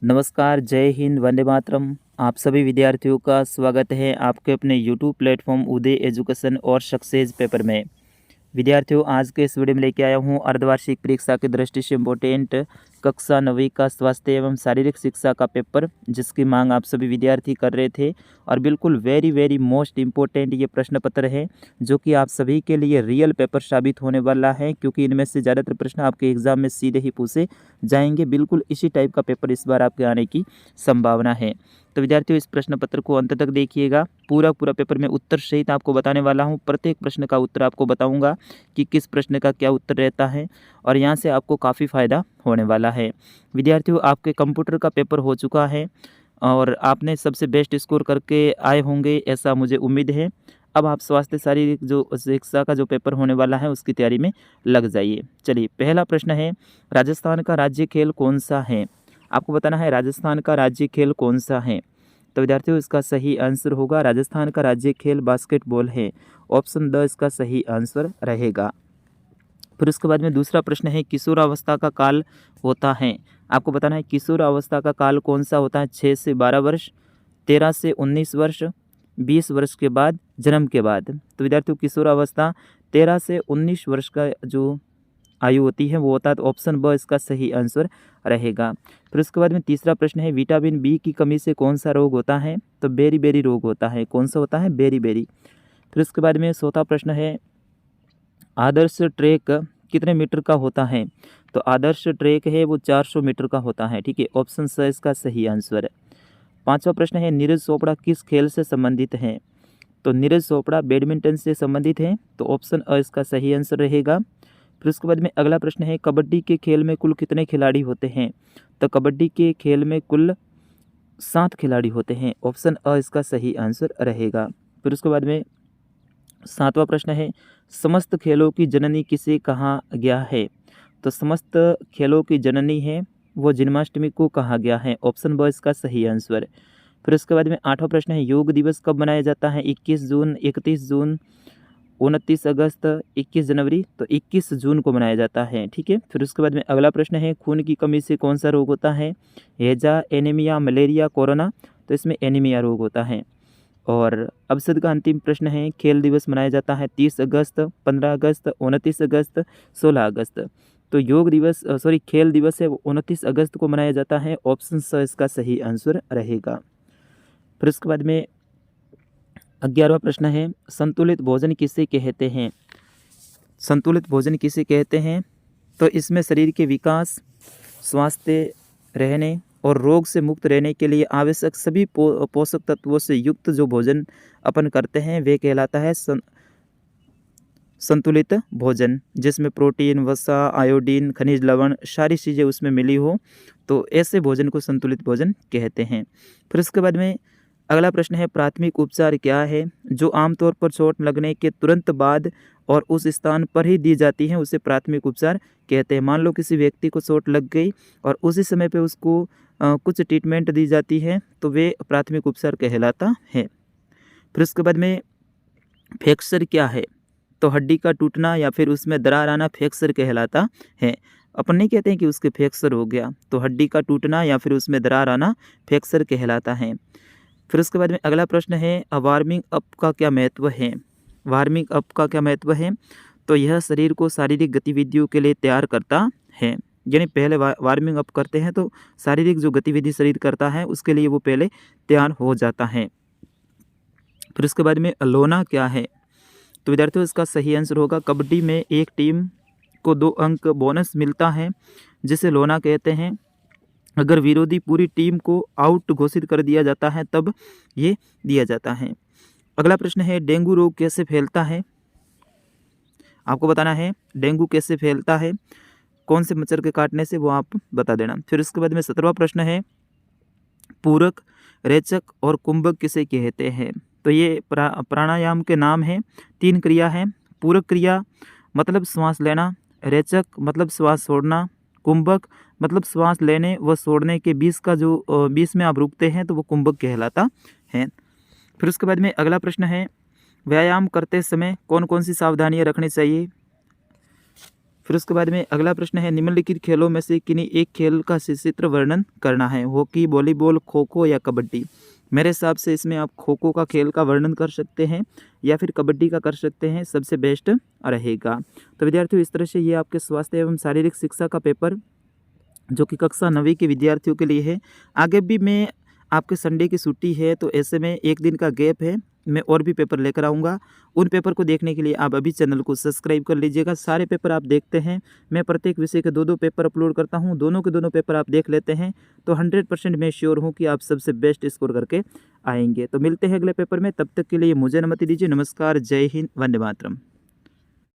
नमस्कार, जय हिंद, वंदे मातरम। आप सभी विद्यार्थियों का स्वागत है आपके अपने यूट्यूब प्लेटफॉर्म उदय एजुकेशन और सक्सेस पेपर में। विद्यार्थियों, आज के इस वीडियो में लेके आया हूँ अर्धवार्षिक परीक्षा की दृष्टि से इम्पोर्टेंट कक्षा 9वीं का स्वास्थ्य एवं शारीरिक शिक्षा का पेपर, जिसकी मांग आप सभी विद्यार्थी कर रहे थे। और बिल्कुल वेरी मोस्ट इम्पोर्टेंट ये प्रश्न पत्र है, जो कि आप सभी के लिए रियल पेपर साबित होने वाला है, क्योंकि इनमें से ज़्यादातर प्रश्न आपके एग्जाम में सीधे ही पूछे जाएंगे। बिल्कुल इसी टाइप का पेपर इस बार आपके आने की संभावना है। तो विद्यार्थियों, इस प्रश्न पत्र को अंत तक देखिएगा। पूरा पेपर में उत्तर सहित आपको बताने वाला हूँ। प्रत्येक प्रश्न का उत्तर आपको बताऊंगा कि किस प्रश्न का क्या उत्तर रहता है, और यहाँ से आपको काफ़ी फ़ायदा होने वाला है। विद्यार्थियों, आपके कंप्यूटर का पेपर हो चुका है और आपने सबसे बेस्ट स्कोर करके आए होंगे, ऐसा मुझे उम्मीद है। अब आप स्वास्थ्य शारीरिक जो शिक्षा का जो पेपर होने वाला है उसकी तैयारी में लग जाइए। चलिए, पहला प्रश्न है, राजस्थान का राज्य खेल कौन सा है? आपको बताना है राजस्थान का राज्य खेल कौन सा है। तो विद्यार्थियों, इसका सही आंसर होगा राजस्थान का राज्य खेल बास्केटबॉल है। ऑप्शन द इसका सही आंसर रहेगा। फिर उसके बाद में दूसरा प्रश्न है, किशोरावस्था का काल होता है। आपको बताना है किशोरावस्था का काल कौन सा होता है। 6 से 12 वर्ष, 13 से 19 वर्ष, 20 वर्ष के बाद, जन्म के बाद। तो विद्यार्थियों, किशोरावस्था 13 से 19 वर्ष का जो आयु होती है वो होता है। तो ऑप्शन ब इसका सही आंसर रहेगा। फिर उसके बाद में तीसरा प्रश्न है, विटामिन बी की कमी से कौन सा रोग होता है? तो बेरी रोग होता है। कौन सा होता है? बेरी। फिर उसके बाद में चौथा प्रश्न है, आदर्श ट्रैक कितने मीटर का होता है? तो आदर्श ट्रैक है वो 400 मीटर का होता है। ठीक है, ऑप्शन स इसका सही आंसर है। पांचवा प्रश्न है, नीरज चोपड़ा किस खेल से संबंधित है? तो नीरज चोपड़ा बैडमिंटन से संबंधित है। तो ऑप्शन अ इसका सही आंसर रहेगा। फिर उसके बाद में अगला प्रश्न है, कबड्डी के खेल में कुल कितने खिलाड़ी होते हैं? तो कबड्डी के खेल में कुल 7 खिलाड़ी होते हैं। ऑप्शन अ इसका सही आंसर रहेगा। फिर उसके बाद में सातवां प्रश्न है, समस्त खेलों की जननी किसे कहा गया है? तो समस्त खेलों की जननी है वो जन्माष्टमी को कहा गया है। ऑप्शन ब इसका सही आंसर। फिर उसके बाद में आठवां प्रश्न है, योग दिवस कब मनाया जाता है? 21 जून, 31 जून, 29 अगस्त, 21 जनवरी। तो 21 जून को मनाया जाता है। ठीक है। फिर उसके बाद में अगला प्रश्न है, खून की कमी से कौन सा रोग होता है? हैजा, एनीमिया, मलेरिया, कोरोना। तो इसमें एनीमिया रोग होता है। और अब सद का अंतिम प्रश्न है, खेल दिवस मनाया जाता है 30 अगस्त, 15 अगस्त, 29 अगस्त, 16 अगस्त। तो योग दिवस खेल दिवस है वो 29 अगस्त को मनाया जाता है। ऑप्शन स इसका सही आंसर रहेगा। फिर उसके बाद में 11वां प्रश्न है, संतुलित भोजन किसे कहते हैं? संतुलित भोजन किसे कहते हैं? तो इसमें शरीर के विकास, स्वास्थ्य रहने और रोग से मुक्त रहने के लिए आवश्यक सभी पोषक तत्वों से युक्त जो भोजन अपन करते हैं वे कहलाता है संतुलित भोजन, जिसमें प्रोटीन, वसा, आयोडीन, खनिज लवण सारी चीज़ें उसमें मिली हो, तो ऐसे भोजन को संतुलित भोजन कहते हैं। फिर उसके बाद में अगला प्रश्न है, प्राथमिक उपचार क्या है जो आमतौर पर चोट लगने के तुरंत बाद और उस स्थान पर ही दी जाती है, उसे प्राथमिक उपचार कहते हैं। मान लो किसी व्यक्ति को चोट लग गई और उसी समय पे उसको कुछ ट्रीटमेंट दी जाती है, तो वे प्राथमिक उपचार कहलाता है। फिर उसके बाद में फ्रैक्चर क्या है? तो हड्डी का टूटना या फिर उसमें दरार आना फ्रैक्चर कहलाता है। अपन नहीं कहते हैं कि उसके फ्रैक्चर हो गया, तो हड्डी का टूटना या फिर उसमें दरार आना फ्रैक्चर कहलाता है। फिर उसके बाद में अगला प्रश्न है, वार्मिंग अप का क्या महत्व है? वार्मिंग अप का क्या महत्व है? तो यह शरीर को शारीरिक गतिविधियों के लिए तैयार करता है। यानी पहले वार्मिंग अप करते हैं तो शारीरिक जो गतिविधि शरीर करता है उसके लिए वो पहले तैयार हो जाता है। फिर उसके बाद में लोना क्या है? तो विद्यार्थियों, इसका सही आंसर होगा, कबड्डी में एक टीम को 2 अंक बोनस मिलता है, जिसे लोना कहते हैं। अगर विरोधी पूरी टीम को आउट घोषित कर दिया जाता है तब ये दिया जाता है। अगला प्रश्न है, डेंगू रोग कैसे फैलता है? आपको बताना है डेंगू कैसे फैलता है, कौन से मच्छर के काटने से, वो आप बता देना। फिर उसके बाद में 17वां प्रश्न है, पूरक, रेचक और कुंभक किसे कहते हैं? तो ये प्राणायाम के नाम हैं। 3 क्रिया है। पूरक क्रिया मतलब श्वास लेना, रेचक मतलब श्वास छोड़ना, कुंभक मतलब श्वास लेने व छोड़ने के बीच का जो बीच में आप रुकते हैं तो वो कुंभक कहलाता है। फिर उसके बाद में अगला प्रश्न है, व्यायाम करते समय कौन कौन सी सावधानियां रखनी चाहिए? फिर उसके बाद में अगला प्रश्न है, निम्नलिखित खेलों में से किन्हीं एक खेल का सचित्र वर्णन करना है। हॉकी, वॉलीबॉल, खो खो या कबड्डी। मेरे हिसाब से इसमें आप खो खो का खेल का वर्णन कर सकते हैं या फिर कबड्डी का कर सकते हैं, सबसे बेस्ट रहेगा। तो विद्यार्थियों, इस तरह से ये आपके स्वास्थ्य एवं शारीरिक शिक्षा का पेपर जो कि कक्षा 9वीं के विद्यार्थियों के लिए है। आगे भी मैं आपके संडे की छुट्टी है तो ऐसे में एक दिन का गैप है, मैं और भी पेपर लेकर आऊँगा। उन पेपर को देखने के लिए आप अभी चैनल को सब्सक्राइब कर लीजिएगा। सारे पेपर आप देखते हैं, मैं प्रत्येक विषय के 2-2 पेपर अपलोड करता हूं, दोनों के दोनों पेपर आप देख लेते हैं तो 100% मैं श्योर हूं कि आप सबसे बेस्ट स्कोर करके आएंगे। तो मिलते हैं अगले पेपर में, तब तक के लिए मुझे अनुमति दीजिए। नमस्कार, जय हिंद, वंदे मातरम।